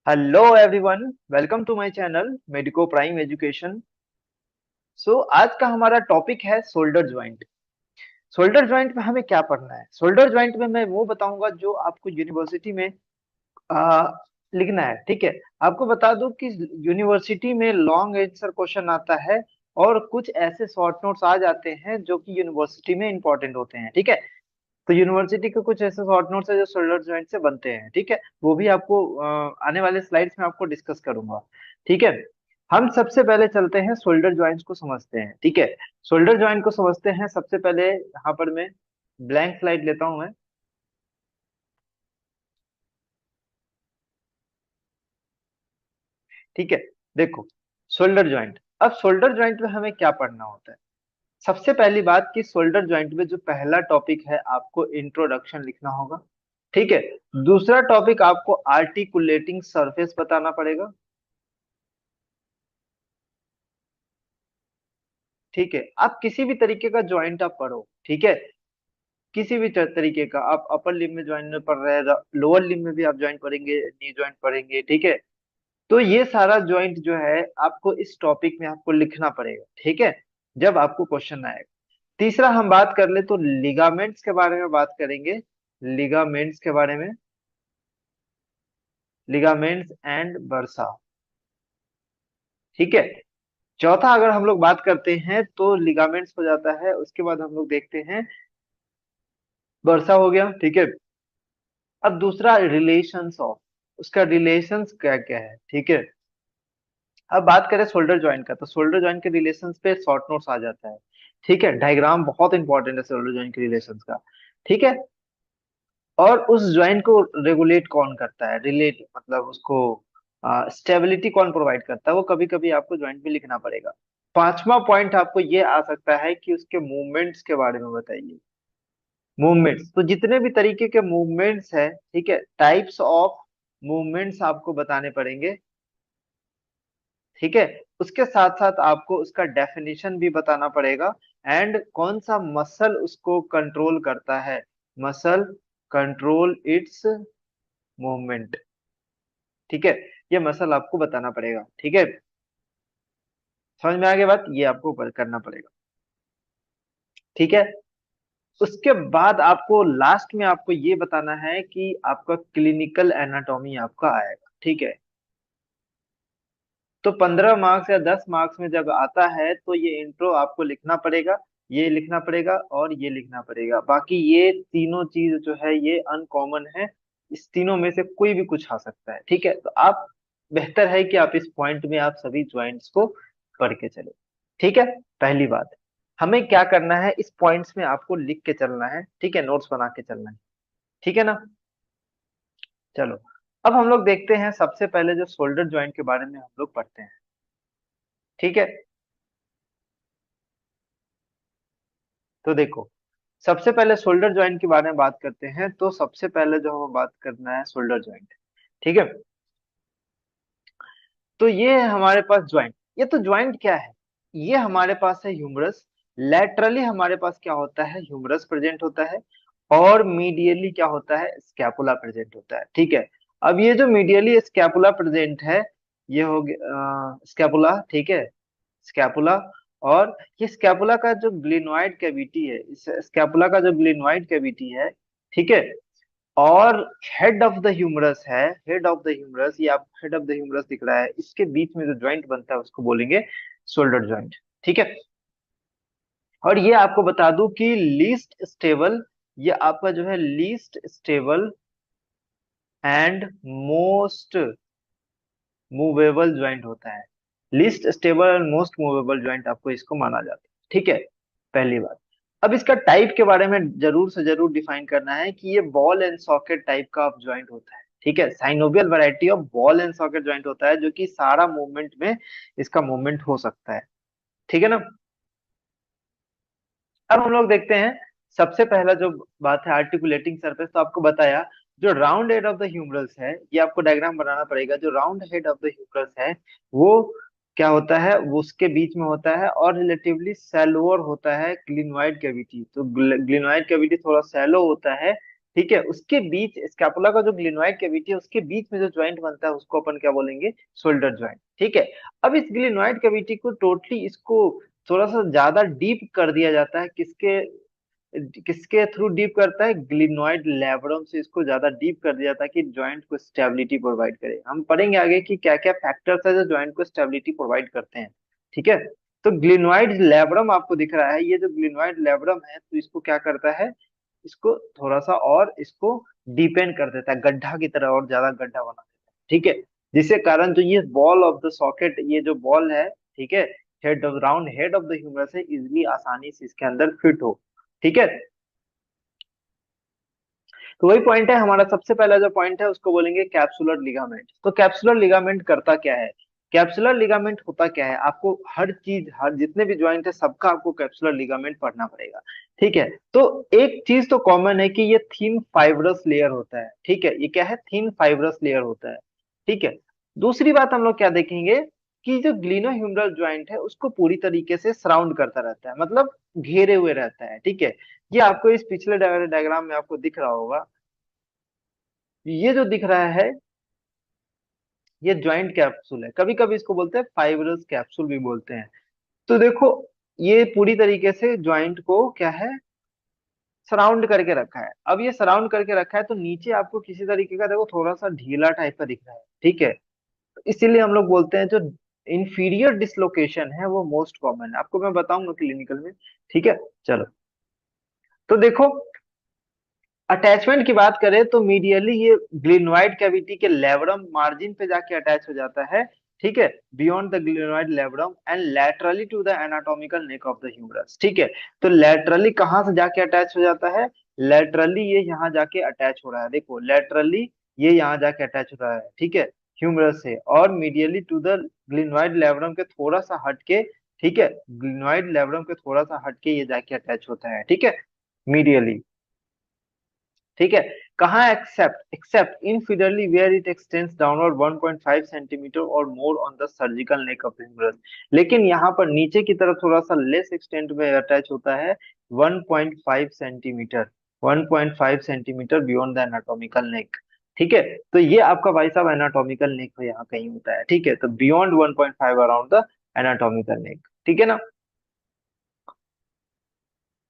Hello everyone, welcome to my channel medico prime education. आज का हमारा टॉपिक है शोल्डर ज्वाइंट। शोल्डर ज्वाइंट में हमें क्या पढ़ना है? शोल्डर ज्वाइंट में मैं वो बताऊंगा जो आपको यूनिवर्सिटी में आ, लिखना है। ठीक है, आपको बता दूं कि यूनिवर्सिटी में लॉन्ग आंसर क्वेश्चन आता है और कुछ ऐसे शॉर्ट नोट्स आ जाते हैं जो कि यूनिवर्सिटी में इंपॉर्टेंट होते हैं। ठीक है, तो यूनिवर्सिटी के कुछ ऐसे शॉर्ट नोट्स है जो शोल्डर ज्वाइंट से बनते हैं। ठीक है, वो भी आपको आने वाले स्लाइड्स में आपको डिस्कस करूंगा। ठीक है, हम सबसे पहले चलते हैं शोल्डर ज्वाइंट्स को समझते हैं। ठीक है, शोल्डर ज्वाइंट को समझते हैं सबसे पहले। यहाँ पर मैं ब्लैंक स्लाइड लेता हूं मैं। ठीक है, देखो शोल्डर ज्वाइंट। अब शोल्डर ज्वाइंट में हमें क्या पढ़ना होता है? सबसे पहली बात कि शोल्डर ज्वाइंट में जो पहला टॉपिक है आपको इंट्रोडक्शन लिखना होगा। ठीक है, दूसरा टॉपिक आपको आर्टिकुलेटिंग सरफेस बताना पड़ेगा। ठीक है, आप किसी भी तरीके का ज्वाइंट आप पढ़ो। ठीक है, किसी भी तरीके का आप अपर लिम्ब में ज्वाइंट में पढ़ रहे हैं, लोअर लिम्ब में भी आप ज्वाइंट पढ़ेंगे, नी ज्वाइंट पढ़ेंगे। ठीक है, तो ये सारा ज्वाइंट जो है आपको इस टॉपिक में आपको लिखना पड़ेगा। ठीक है, जब आपको क्वेश्चन आएगा। तीसरा हम बात कर ले तो लिगामेंट्स के बारे में बात करेंगे। लिगामेंट्स के बारे में, लिगामेंट्स एंड बर्सा। ठीक है, चौथा अगर हम लोग बात करते हैं तो लिगामेंट्स हो जाता है। उसके बाद हम लोग देखते हैं बर्सा हो गया। ठीक है, अब दूसरा रिलेशंस ऑफ, उसका रिलेशंस क्या क्या है। ठीक है, अब बात करें शोल्डर जॉइंट का तो शोल्डर जॉइंट के रिलेशंस पे शॉर्ट नोट्स आ जाता है। ठीक है, डायग्राम बहुत इंपॉर्टेंट है शोल्डर जॉइंट के रिलेशंस का। ठीक है, और उस ज्वाइंट को रेगुलेट कौन करता है, रिलेट मतलब उसको स्टेबिलिटी कौन प्रोवाइड करता है, वो कभी कभी आपको ज्वाइंट में लिखना पड़ेगा। पांचवा पॉइंट आपको ये आ सकता है कि उसके मूवमेंट्स के बारे में बताइए। मूवमेंट्स तो जितने भी तरीके के मूवमेंट्स है, ठीक है, टाइप्स ऑफ मूवमेंट्स आपको बताने पड़ेंगे। ठीक है, उसके साथ साथ आपको उसका डेफिनेशन भी बताना पड़ेगा एंड कौन सा मसल उसको कंट्रोल करता है। Muscle control it's movement. ठीक है, ये मसल आपको बताना पड़ेगा। ठीक है, समझ में आ गया बात? ये आपको करना पड़ेगा। ठीक है, उसके बाद आपको लास्ट में आपको ये बताना है कि आपका क्लिनिकल एनाटॉमी आपका आएगा। ठीक है, तो 15 मार्क्स या 10 मार्क्स में जब आता है तो ये इंट्रो आपको लिखना पड़ेगा, ये लिखना पड़ेगा और ये लिखना पड़ेगा। बाकी ये तीनों चीज जो है ये अनकॉमन है, इस तीनों में से कोई भी कुछ आ सकता है। ठीक है, तो आप बेहतर है कि आप इस पॉइंट में आप सभी ज्वाइंट्स को पढ़ के चले। ठीक है, पहली बात हमें क्या करना है, इस पॉइंट्स में आपको लिख के चलना है। ठीक है, नोट्स बना के चलना है। ठीक है ना? चलो, अब हम लोग देखते हैं सबसे पहले जो शोल्डर ज्वाइंट के बारे में हम लोग पढ़ते हैं। ठीक है, तो देखो सबसे पहले शोल्डर ज्वाइंट के बारे में बात करते हैं। तो सबसे पहले जो हमें बात करना है शोल्डर ज्वाइंट। ठीक है, तो ये है हमारे पास ज्वाइंट। ये तो ज्वाइंट क्या है, ये हमारे पास है ह्यूमरस। लेटरली हमारे पास क्या होता है, ह्यूमरस प्रेजेंट होता है और मीडियली क्या होता है, स्कैपुला प्रेजेंट होता है। ठीक है, अब ये जो मीडियली स्कैपुला प्रेजेंट है ये हो गया स्कैपुला। ठीक है, स्कैपुला। और ये स्कैपुला का जो ग्लिनोइड कैविटी है, इस स्कैपुला का जो ग्लिनोइड कैविटी है, ठीक है, और हेड ऑफ द ह्यूमरस है, हेड ऑफ द ह्यूमरस, ये आप हेड ऑफ द ह्यूमरस दिख रहा है, इसके बीच में जो ज्वाइंट बनता है उसको बोलेंगे शोल्डर ज्वाइंट। ठीक है, और ये आपको बता दूं कि लीस्ट स्टेबल, ये आपका जो है least stable and most movable joint होता है। Least stable and most movable joint आपको इसको माना जाता है। ठीक है, पहली बात। अब इसका टाइप के बारे में जरूर से जरूर डिफाइन करना है कि ये बॉल एंड सॉकेट टाइप का ज्वाइंट होता है। ठीक है, synovial variety of ball and socket joint होता है जो कि सारा मूवमेंट में इसका मूवमेंट हो सकता है। ठीक है ना? अब हम लोग देखते हैं सबसे पहला जो बात है आर्टिकुलेटिंग सरफेस। तो आपको बताया जो round head of the humerus है, ये आपको डायग्राम बनाना पड़ेगा। जो round head of the humerus है वो क्या होता है, वो उसके बीच में होता है और रिलेटिवली सैलोअर होता है ग्लिनोइड कैविटी। तो ग्लिनोइड कैविटी थोड़ा सैलो होता है। ठीक है, उसके बीच स्कैपुला का जो ग्लिनोइड कैविटी है उसके बीच में जो ज्वाइंट बनता है उसको अपन क्या बोलेंगे, शोल्डर ज्वाइंट। ठीक है, अब इस ग्लिनोइड कैविटी को टोटली इसको थोड़ा सा ज्यादा डीप कर दिया जाता है, किसके किसके थ्रू डीप करता है, ग्लिनोइड लैब्रम से इसको ज्यादा डीप कर दिया ताकि जॉइंट को स्टेबिलिटी प्रोवाइड करे। हम पढ़ेंगे आगे कि क्या क्या फैक्टर्स है जो जॉइंट को स्टेबिलिटी प्रोवाइड करते हैं। ठीक है, तो ग्लिनोइड लैब्रम आपको दिख रहा है, ये जो ग्लिनोइड लैब्रम है तो इसको क्या करता है, इसको थोड़ा सा और इसको डिपेंड कर देता है, गड्ढा की तरह और ज्यादा गड्ढा बना देता है। ठीक है, जिसके कारण जो ये बॉल ऑफ द सॉकेट, ये जो बॉल है, ठीक है, head of round head of the humerus है, इजिली आसानी से इसके अंदर फिट हो। ठीक है, तो वही पॉइंट है हमारा, सबसे पहला जो पॉइंट है उसको बोलेंगे कैप्सुलर लिगामेंट। तो कैप्सुलर लिगामेंट करता क्या है, कैप्सुलर लिगामेंट होता क्या है, आपको हर चीज, हर जितने भी ज्वाइंट है सबका आपको कैप्सुलर लिगामेंट पढ़ना पड़ेगा। ठीक है, तो एक चीज तो कॉमन है कि ये थिन फाइब्रस लेयर होता है। ठीक है, ये क्या है, थिन फाइब्रस लेयर होता है। ठीक है, दूसरी बात हम लोग क्या देखेंगे कि जो ग्लिनोह्यूमरल ज्वाइंट है उसको पूरी तरीके से सराउंड करता रहता है, मतलब घेरे हुए रहता है। ठीक है, ये आपको इस पिछले डायग्राम में आपको दिख रहा होगा, ये जो दिख रहा है ये ज्वाइंट कैप्सूल है, कभी कभी इसको बोलते हैं फाइब्रस कैप्सूल भी बोलते हैं। तो देखो, ये पूरी तरीके से ज्वाइंट को क्या है, सराउंड करके रखा है। अब ये सराउंड करके रखा है तो नीचे आपको किसी तरीके का देखो थोड़ा सा ढीला टाइप का दिख रहा है। ठीक है, तो इसीलिए हम लोग बोलते हैं जो इंफीरियर डिसलोकेशन है वो मोस्ट कॉमन है, आपको मैं बताऊंगा क्लिनिकल में। ठीक है, चलो, तो देखो अटैचमेंट की बात करें तो मीडियली ये ग्लिनोइड कैविटी के लेब्रम मार्जिन पे जाके अटैच हो जाता है। ठीक है, beyond the glenoid labrum and laterally to the anatomical neck of the humerus. ठीक है, तो लैटरली कहाँ से जाके अटैच हो जाता है, लैटरली ये यहाँ जाके अटैच हो रहा है, देखो लैटरली ये यहाँ जाके अटैच हो रहा है। ठीक है, ह्यूमरस से, और medially to the glenoid labrum के थोड़ा सा हटके, ठीक है, ग्लिनोइड लेब्रम के थोड़ा सा हटके ये जाके अटैच होता है। ठीक है, मीडियली। ठीक है, कहाँ, except except inferiorly where it extends downward 1.5 centimetre और more on the surgical neck of humerus. लेकिन यहाँ पर नीचे की तरफ थोड़ा सा लेस एक्सटेंट में अटैच होता है, 1.5 centimetre, 1.5 centimetre beyond the anatomical neck. ठीक है, तो ये आपका भाई साहब एनाटॉमिकल नेक में यहाँ कहीं होता है। ठीक है, तो beyond 1.5 around the anatomical neck. ठीक है ना,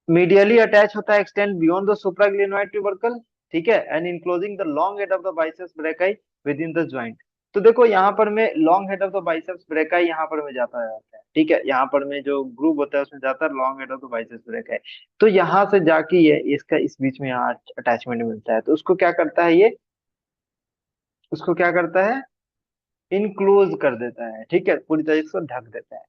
मीडियली अटैच होता है, extend beyond the supraglenoid tubercle. ठीक है, and enclosing the long head of the biceps brachii with in the joint. तो देखो यहाँ पर में long head of the biceps brachii यहाँ पर में जाता है। ठीक है, यहाँ पर में जो ग्रुप होता है उसमें जाता है long head of the biceps brachii. तो यहाँ से जाके ये इसका इस बीच में यहाँ अटैचमेंट मिलता है, तो उसको क्या करता है ये, उसको क्या करता है, इनक्लोज कर देता है। ठीक है, पूरी तरीके से ढक देता है।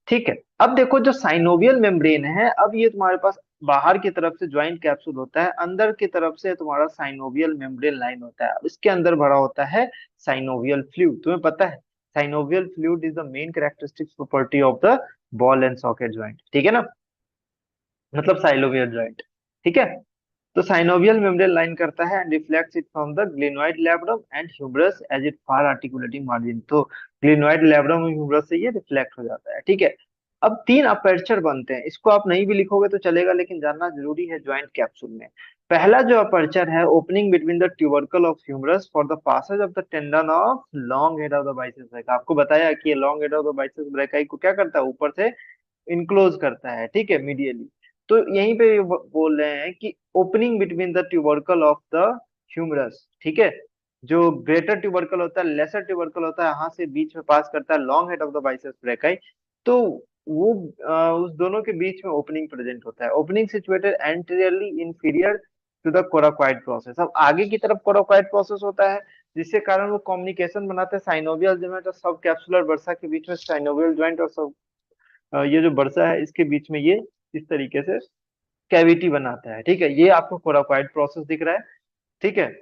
ठीक है, अब देखो जो साइनोवियल मेम्ब्रेन है, अब ये तुम्हारे पास बाहर की तरफ से ज्वाइंट कैप्सूल होता है, अंदर की तरफ से तुम्हारा साइनोवियल मेम्ब्रेन लाइन होता है, इसके अंदर भरा होता है साइनोवियल फ्लूइड। तुम्हें पता है synovial fluid is the main characteristic property of the ball and socket joint. ठीक है ना, मतलब साइनोवियल ज्वाइंट। ठीक है, तो साइनोवियल मेम्ब्रेन लाइन करता है and reflects it from the glenoid labrum and humerus as it far articulating margin. तो ग्लिनोइड लैब्रम और ह्यूमरस से ये रिफ्लेक्ट हो जाता है। ठीक है, अब तीन अपर्चर बनते हैं, इसको आप नहीं भी लिखोगे तो चलेगा लेकिन जानना जरूरी है ज्वाइंट कैप्सूल में। पहला जो अपर्चर है, opening between the tubercle of humerus for the passage of the tendon of long head of the biceps brachii. आपको बताया कि ये long head of the biceps brachii को क्या करता है, ऊपर से इनक्लोज करता है। ठीक है, मीडियली। तो यहीं पे ये बोल रहे हैं कि opening between the tubercle of the humerus. ठीक है, जो ग्रेटर ट्यूबरकल होता है, लेसर ट्यूबरकल होता है, यहाँ से बीच में पास करता है long head of the biceps brachii. तो वो उस दोनों के बीच में ओपनिंग प्रेजेंट होता है, opening situated anteriorly inferior to the coracoid process. अब आगे की तरफ कोराकॉइड प्रोसेस होता है, जिसके कारण वो कम्युनिकेशन बनाते हैं साइनोवियल ज्वाइंट और सब कैप्सुलर वर्सा के बीच में, साइनोवियल ज्वाइंट और सब ये जो वर्सा है इसके बीच में ये इस तरीके से कैविटी बनाता है। ठीक है, ये आपको कोराकॉइड प्रोसेस दिख रहा है। ठीक है,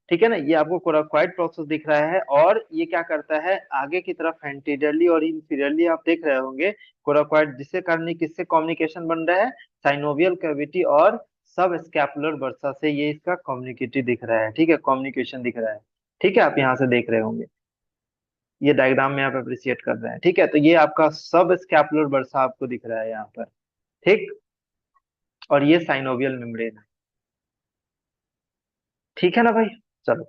ठीक है ना, ये आपको कोराकॉइड प्रोसेस दिख रहा है, और ये क्या करता है आगे की तरफ एंटीरियरली और इंफीरियरली आप देख रहे होंगे कोराकॉइड, जिससे कारण ये किससे कम्युनिकेशन बन रहा है, साइनोवियल कैविटी और सब स्कैपुलर वर्सा से ये इसका कम्युनिकेटी दिख रहा है। ठीक है, कम्युनिकेशन दिख रहा है। ठीक है, आप यहाँ से देख रहे होंगे, ये डायग्राम में आप अप्रिशिएट कर रहे हैं। ठीक है, तो ये आपका सब स्कैपुलर वर्सा आपको दिख रहा है यहाँ पर। ठीक, और ये साइनोवियल मेम्ब्रेन है। ठीक है ना भाई। चलो,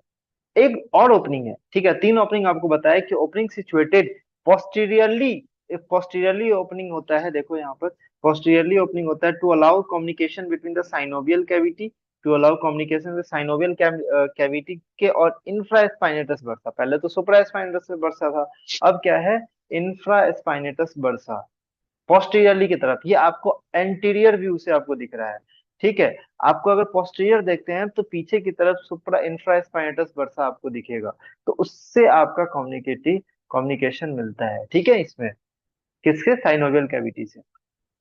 एक और ओपनिंग है, ठीक है, तीन ओपनिंग आपको बताया कि ओपनिंग सिचुएटेड पोस्टीरियरली। एक पोस्टीरियरली ओपनिंग होता है, देखो यहाँ पर पोस्टीरियरली ओपनिंग होता है to allow communication between the synovial cavity, to allow communication with synovial cavity के और इंफ्रास्पाइनेटस बर्सा। पहले तो सुप्रास्पाइनेटस बर्सा था, अब क्या है, इंफ्रास्पाइनेटस बर्सा। पोस्टीरियरली की तरफ, ये आपको एंटीरियर व्यू से आपको दिख रहा है। ठीक है, आपको अगर पोस्टीरियर देखते हैं तो पीछे की तरफ सुप्रा इंफ्रास्पाइनेटस बर्सा आपको दिखेगा। तो उससे आपका कम्युनिकेशन मिलता है, ठीक है, इसमें किसके, साइनोवियल कैविटी से।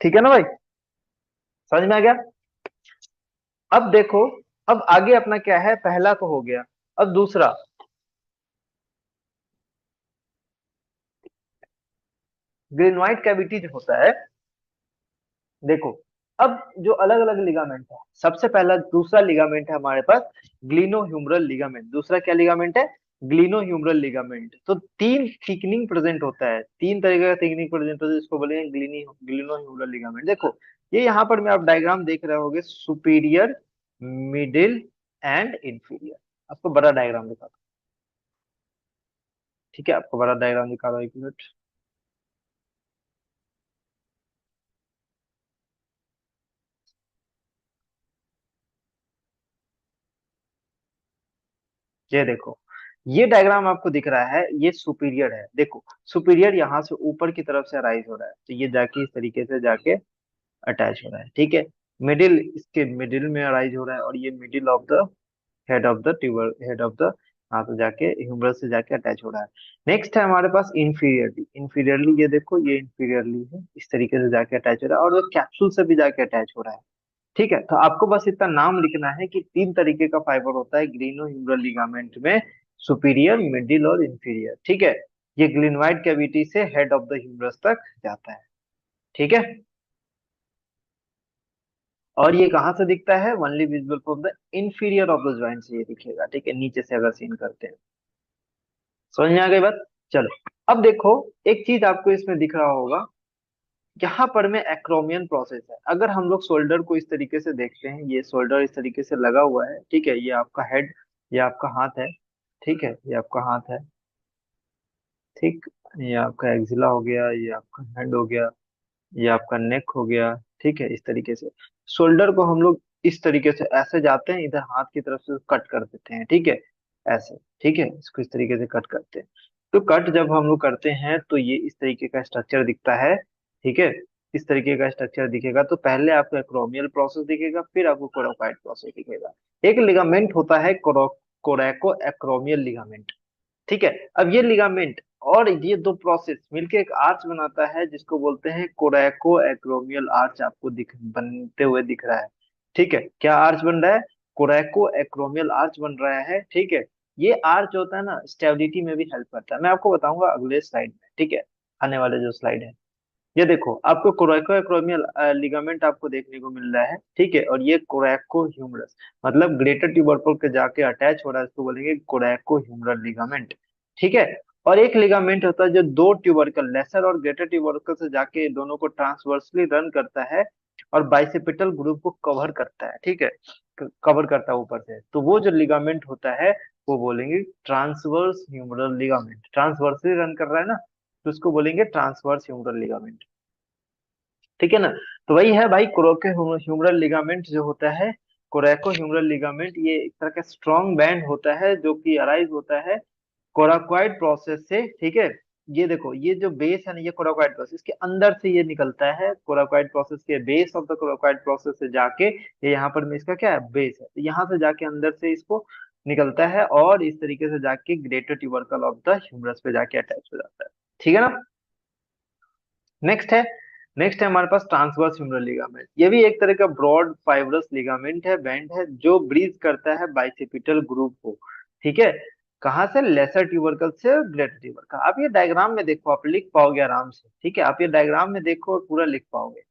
ठीक है ना भाई, समझ में आ गया। अब देखो, अब आगे अपना क्या है, पहला तो हो गया, अब दूसरा ग्रेनोइड कैविटी जो होता है। देखो, अब जो अलग अलग लिगामेंट है, सबसे पहला दूसरा लिगामेंट है हमारे पास ग्लिनो ह्यूमरल लिगामेंट। दूसरा क्या लिगामेंट है, ग्लिनो ह्यूमरल लिगामेंट। तो तीन थिकनिंग प्रेजेंट होता है, तीन तरीके का थिकनिंग प्रेजेंट होता है, जिसको बोलेंगे ग्लिनो ह्यूमरल लिगामेंट। देखो, ये यहाँ पर मैं आप डायग्राम देख रहे होगे, सुपीरियर, मिडिल एंड इंफीरियर। आपको बड़ा डायग्राम दिखाता हूँ, ठीक है, आपको बड़ा डायग्राम दिखा रहा हूँ, एक मिनट। ये देखो, ये डायग्राम आपको दिख रहा है, ये सुपीरियर है। देखो, सुपीरियर यहाँ से ऊपर की तरफ से अराइज हो रहा है, तो ये जाके इस तरीके से जाके अटैच हो रहा है, ठीक है। मिडिल, इसके मिडिल में अराइज हो रहा है, और ये middle of the head of the tuber, head of the, हाँ, तो जाके ह्यूमरस से जाके अटैच हो रहा है। नेक्स्ट है हमारे पास इंफीरियरली। इंफीरियरली, ये देखो, ये इंफीरियरली है, इस तरीके से जाके अटैच हो रहा है, और वो कैप्सूल से भी जाके अटैच हो रहा है। ठीक है, तो आपको बस इतना नाम लिखना है कि तीन तरीके का फाइबर होता है ग्रीनो ह्यूमरल लिगामेंट में, सुपीरियर, मिडिल और इंफीरियर। ठीक है, ये ग्लिनोइड कैविटी से हेड ऑफ द ह्यूमरस तक जाता है। ठीक है, और ये कहाँ से दिखता है, only visible from the inferior of the joint से ये दिखेगा। ठीक है, नीचे से अगर सीन करते हैं, समझ में आ गई बात। चलो, अब देखो, एक चीज आपको इसमें दिख रहा होगा, यहाँ पर में एक्रोमियन प्रोसेस है। अगर हम लोग शोल्डर को इस तरीके से देखते हैं, ये शोल्डर इस तरीके से लगा हुआ है, ठीक है, ये आपका हेड, ये आपका हाथ है, ठीक है, ये आपका हाथ है, ठीक, ये आपका एक्जिला हो गया, ये आपका हैंड हो गया, ये आपका नेक हो गया। ठीक है, इस तरीके से शोल्डर को हम लोग इस तरीके से ऐसे जाते हैं, इधर हाथ की तरफ से कट कर देते हैं, ठीक है, ऐसे। ठीक है, इसको इस तरीके से कट करते हैं। तो कट जब हम लोग करते हैं तो ये इस तरीके का स्ट्रक्चर दिखता है। ठीक है, इस तरीके का स्ट्रक्चर दिखेगा, तो पहले आपको एक्रोमियल प्रोसेस दिखेगा, फिर आपको कोराकोइड प्रोसेस दिखेगा। एक लिगामेंट होता है कोरैको एक्रोमियल लिगामेंट। ठीक है, अब ये लिगामेंट और ये दो प्रोसेस मिलके एक आर्च बनाता है, जिसको बोलते हैं कोरैको एक्रोमियल आर्च। आपको दिख बनते हुए दिख रहा है। ठीक है, क्या आर्च बन रहा है, कोरैको एक्रोमियल आर्च बन रहा है। ठीक है, ये आर्च होता है ना, स्टेबिलिटी में भी हेल्प करता है, मैं आपको बताऊंगा अगले स्लाइड में। ठीक है, आने वाले जो स्लाइड है, ये देखो, आपको कोरैको एक्रोमियल लिगामेंट आपको देखने को मिल रहा है। ठीक है, और ये कोरैको ह्यूमरस, मतलब ग्रेटर ट्यूबरकल के जाके अटैच हो रहा है, इसको बोलेंगे कोरैको ह्यूमरल लिगामेंट। ठीक है, और एक लिगामेंट होता है जो दो ट्यूबरकल, लेसर और ग्रेटर ट्यूबरकल से जाके दोनों को ट्रांसवर्सली रन करता है, और बाइसेपिटल ग्रुप को कवर करता है। ठीक है, कवर करता है ऊपर से, तो वो जो लिगामेंट होता है वो बोलेंगे transverse humeral ligament. Transversely run कर रहा है ना, तो उसको बोलेंगे ट्रांसवर्स ह्यूमरल लिगामेंट। ठीक है ना। तो वही है भाई, कोरैको ह्यूमरल लिगामेंट जो होता है, कोरैको ह्यूमरल लिगामेंट, ये एक तरह का स्ट्रॉन्ग बैंड होता है जो कि अराइज होता है कोराकोइड प्रोसेस से। ठीक है, ये देखो, ये जो बेस है ना, ये कोराकोइड प्रोसेस के अंदर से ये निकलता है, कोराकोइड प्रोसेस के base of the coracoid process से जाके, ये यहाँ पर में इसका क्या है, बेस है, तो यहाँ से जाके अंदर से इसको निकलता है, और इस तरीके से जाके greater tubercle of the humerus पे जाके अटैच हो जाता है। ठीक है ना। नेक्स्ट है, नेक्स्ट है हमारे पास ट्रांसवर्स ह्यूमरल लिगामेंट। ये भी एक तरह का ब्रॉड फाइब्रस लिगामेंट है, बैंड है, जो ब्रीज करता है बाइसेपिटल ग्रुप को। ठीक है, कहाँ से, लेसर ट्यूबरकल से ग्रेटर ट्यूबरकल। आप ये डायग्राम में देखो, आप लिख पाओगे आराम से। ठीक है, आप ये डायग्राम में देखो और पूरा लिख पाओगे।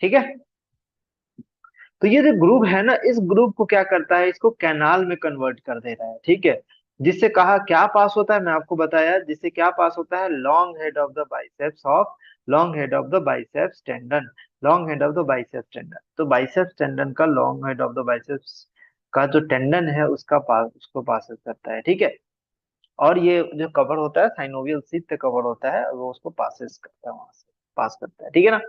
ठीक है, तो ये जो ग्रुप है ना, इस ग्रुप को क्या करता है, इसको कैनाल में कन्वर्ट कर दे रहा है। ठीक है, जिससे कहा क्या पास होता है, मैं आपको बताया, जिससे क्या पास होता है, long head of the biceps of, long head of the biceps tendon. Long head of the biceps tendon. तो बाइसेप्स टेंडन का long head of the biceps का जो टेंडन है उसका पास उसको पास करता है, ठीक है। और ये जो कवर होता है साइनोवियल सीथ पे कवर होता है, वो उसको पासेस करता है, वहां से पास करता है, ठीक है ना।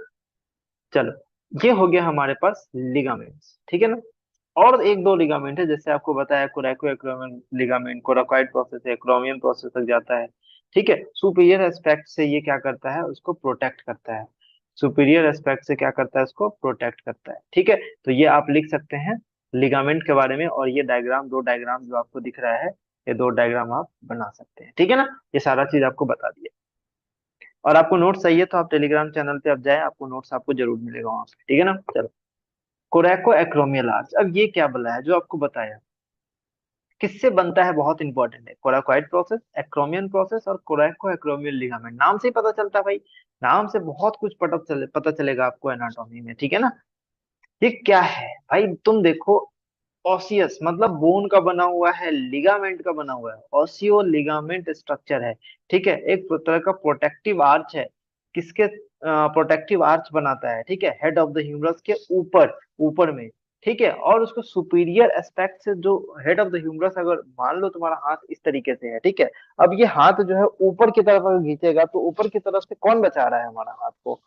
चलो, ये हो गया हमारे पास लिगामेंट्स, ठीक है ना। और एक दो लिगामेंट है, जैसे आपको बताया कोरैको एक्रोमियन लिगामेंट कोराकॉइड प्रोसेस है, एक्रोमियन प्रोसेस तक जाता है, ठीक है। सुपीरियर एस्पेक्ट से ये क्या करता है, उसको प्रोटेक्ट करता है। सुपीरियर एस्पेक्ट से क्या करता है, उसको प्रोटेक्ट करता है, ठीक है। तो ये आप लिख सकते हैं लिगामेंट के बारे में। और ये डायग्राम, दो डायग्राम जो आपको दिख रहा है, ये दो डायग्राम आप बना सकते हैं, ठीक है ना। ये सारा चीज आपको बता दिया। और आपको नोट्स चाहिए तो आप टेलीग्राम चैनल पे आप जाए, आपको नोट्स आपको जरूर मिलेगा वहां पे, ठीक है ना। चलो, कोरैको एक्रोमियल आर्च, अब ये क्या बोला है जो आपको बताया, किससे बनता है, बहुत इंपॉर्टेंट है। कोराकॉइड प्रोसेस, एक्रोमियन प्रोसेस और कोरैको एक्रोमियल लिगामेंट, नाम से ही पता चलता है भाई। नाम से बहुत कुछ पता चलेगा आपको एनाटॉमी में, ठीक है ना। ये क्या है भाई, तुम देखो, ऑसियस मतलब बोन का बना हुआ है, लिगामेंट का बना हुआ है, ऑसियो लिगामेंट स्ट्रक्चर है, ठीक है। एक तरह का प्रोटेक्टिव आर्च है, किसके प्रोटेक्टिव आर्च बनाता है, ठीक है, हेड ऑफ द ह्यूमरस के ऊपर, ऊपर में, ठीक है। और उसको सुपीरियर एस्पेक्ट से, जो हेड ऑफ द ह्यूमरस, अगर मान लो तुम्हारा हाथ इस तरीके से है, ठीक है। अब ये हाथ जो है ऊपर की तरफ अगर खींचेगा तो ऊपर की तरफ से कौन बचा रहा है हमारा हाथ को,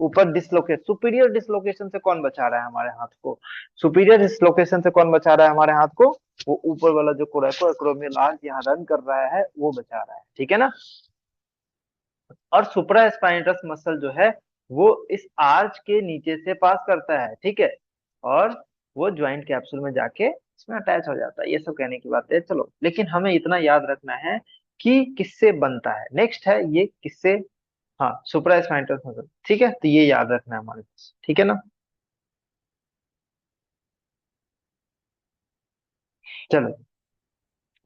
ऊपर डिसलोकेट, सुपीरियर डिसलोकेशन से कौन बचा रहा है हमारे हाथ को, सुपीरियर डिसलोकेशन से कौन बचा रहा है हमारे हाथ को, वो ऊपर वाला जो कोरैको एक्रोमियल आर्च यहाँ रन कर रहा है वो बचा रहा है, ठीक है ना। और सुप्रा स्पाइनटस मसल जो है वो इस आर्च के नीचे से पास करता है, ठीक है। और वो ज्वाइंट कैप्सूल में जाके इसमें अटैच हो जाता है। ये सब कहने की बात है, चलो, लेकिन हमें इतना याद रखना है कि किससे बनता है। नेक्स्ट है ये किससे, हाँ, सुप्रा स्पाइनटस मसल, ठीक है। तो ये याद रखना है हमारे पास, ठीक है ना। चलो,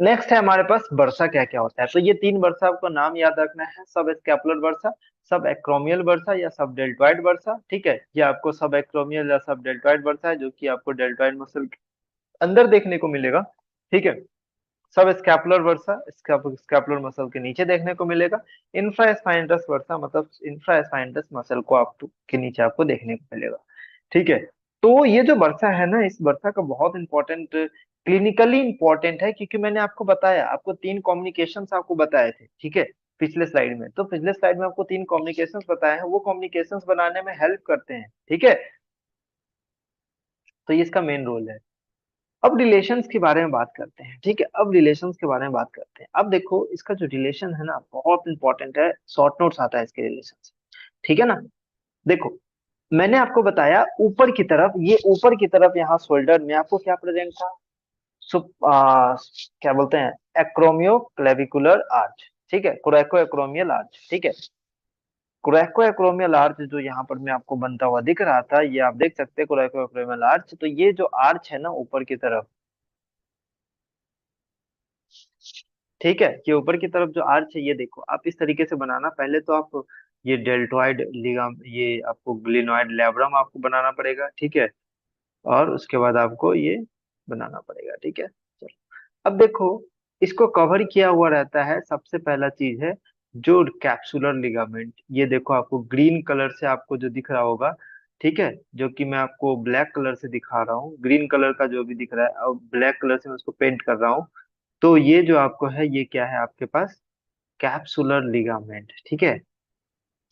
नेक्स्ट है हमारे पास वर्षा, क्या क्या होता है। तो ये तीन वर्षा आपको नाम याद रखना है, सब स्कैपुलर वर्षा, सब एक्रोमियल वर्षा या सब डेल्टॉइड वर्षा, ठीक है। ये आपको सब एक्रोमियल या सब डेल्टॉइड वर्षा है, जो कि आपको डेल्टॉइड मसल के अंदर देखने को मिलेगा, ठीक है। सब स्कैपुलर वर्सा स्कैपुलर मसल के नीचे देखने को मिलेगा। इंफ्रा स्पाइनटस वर्सा मतलब इंफ्रा स्पाइनटस मसल को आप के नीचे आपको देखने को मिलेगा, ठीक है। तो ये जो वर्षा है ना, इस वर्षा का बहुत इंपॉर्टेंट, क्लिनिकली इंपॉर्टेंट है, क्योंकि मैंने आपको बताया, आपको तीन कॉम्युनिकेशंस आपको बताए थे, ठीक है, पिछले स्लाइड में। तो पिछले स्लाइड में आपको तीन कॉम्युनिकेशंस बताए हैं, वो कॉम्युनिकेशंस बनाने में हेल्प करते हैं, ठीक है। तो ये इसका मेन रोल है। अब रिलेशंस के बारे में बात करते हैं, ठीक है। अब रिलेशंस के बारे में बात करते हैं। अब देखो, इसका जो रिलेशन है ना बहुत इंपॉर्टेंट है, शॉर्ट नोट्स आता है इसके रिलेशन से, ठीक है ना। देखो, मैंने आपको बताया ऊपर की तरफ, ये ऊपर की तरफ यहाँ शोल्डर में आपको क्या प्रेजेंट था, क्या बोलते हैं, एक्रोमियो क्लेविकुलर आर्च, ठीक है, कोरैको एक्रोमियल आर्च, ठीक है। कोरैको एक्रोमियल आर्च जो यहाँ पर मैं आपको बनता हुआ दिख रहा था, ये आप देख सकते हैं कोरैको एक्रोमियल आर्च। तो ये जो आर्च है ना ऊपर की तरफ, ठीक है, ये ऊपर की तरफ जो आर्च है, ये देखो आप इस तरीके से बनाना। पहले तो आप ये डेल्टॉइड लिगाम, ये आपको ग्लिनॉइड लैब्रम आपको बनाना पड़ेगा, ठीक है। और उसके बाद आपको ये बनाना पड़ेगा, ठीक है। चलो, अब देखो, इसको कवर किया हुआ रहता है, सबसे पहला चीज है जो कैप्सुलर लिगामेंट। ये देखो आपको ग्रीन कलर से आपको जो दिख रहा होगा, ठीक है, जो कि मैं आपको ब्लैक कलर से दिखा रहा हूँ, ग्रीन कलर का जो भी दिख रहा है, और ब्लैक कलर से मैं उसको पेंट कर रहा हूँ। तो ये जो आपको है, ये क्या है आपके पास, कैप्सुलर लिगामेंट, ठीक है।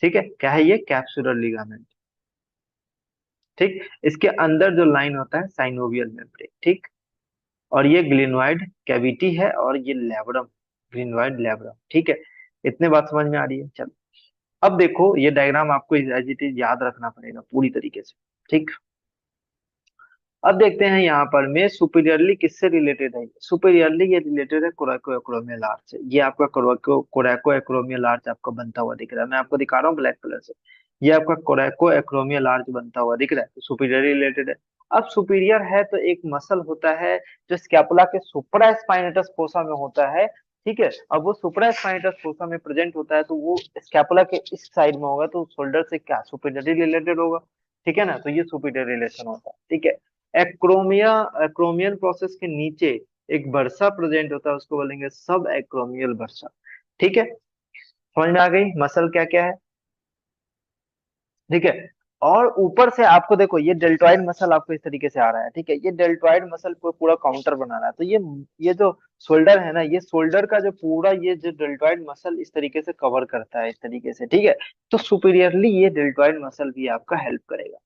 ठीक है, क्या है ये, कैप्सुलर लिगामेंट, ठीक। इसके अंदर जो लाइन होता है साइनोवियल मेम्ब्रेन, ठीक। और ये ग्लिनोइड कैविटी है, और ये लेब्रम, ग्लिनोइड लेब्रम, ठीक है। इतने बात समझ में आ रही है, चलो। अब देखो, ये डायग्राम आपको एज इट इज याद रखना पड़ेगा पूरी तरीके से, ठीक। अब देखते हैं यहाँ पर में सुपीरियरली किससे रिलेटेड है। सुपीरियरली ये रिलेटेड है कोरैको एक्रोमियल आर्च से। ये आपका कोरैको कोरैको एक्रोमियल आर्च आपको बनता हुआ दिख रहा है, मैं आपको दिखा रहा हूँ ब्लैक कलर से। ये आपका कोरैको एक्रोमियल आर्च बनता हुआ दिख रहा है, तो सुपीरियर रिलेटेड है। अब सुपीरियर है तो एक मसल होता है जो स्कैपुला के सुप्रा स्पाइनेटस फोसा में होता है, ठीक है। अब वो सुप्रा स्पाइनेटस फोसा में प्रेजेंट होता है, तो वो स्कैपुला के इस साइड में होगा, तो शोल्डर से क्या सुपीरियरली रिलेटेड होगा, ठीक है ना। तो ये सुपीरियर रिलेशन होता है, ठीक है। एक्रोमिया, एक्रोमियल प्रोसेस के नीचे एक बर्सा प्रेजेंट होता है, उसको बोलेंगे सब एक्रोमियल बर्सा, ठीक है। समझ में आ गई मसल क्या क्या है, ठीक है। और ऊपर से आपको देखो ये डेल्टॉइड मसल आपको इस तरीके से आ रहा है, ठीक है, ये डेल्टॉइड मसल को पूरा काउंटर बना रहा है। तो ये जो शोल्डर है ना, ये शोल्डर का जो पूरा ये जो डेल्टॉइड मसल इस तरीके से कवर करता है इस तरीके से, ठीक है। तो सुपीरियरली ये डेल्टॉइड मसल भी आपका हेल्प करेगा,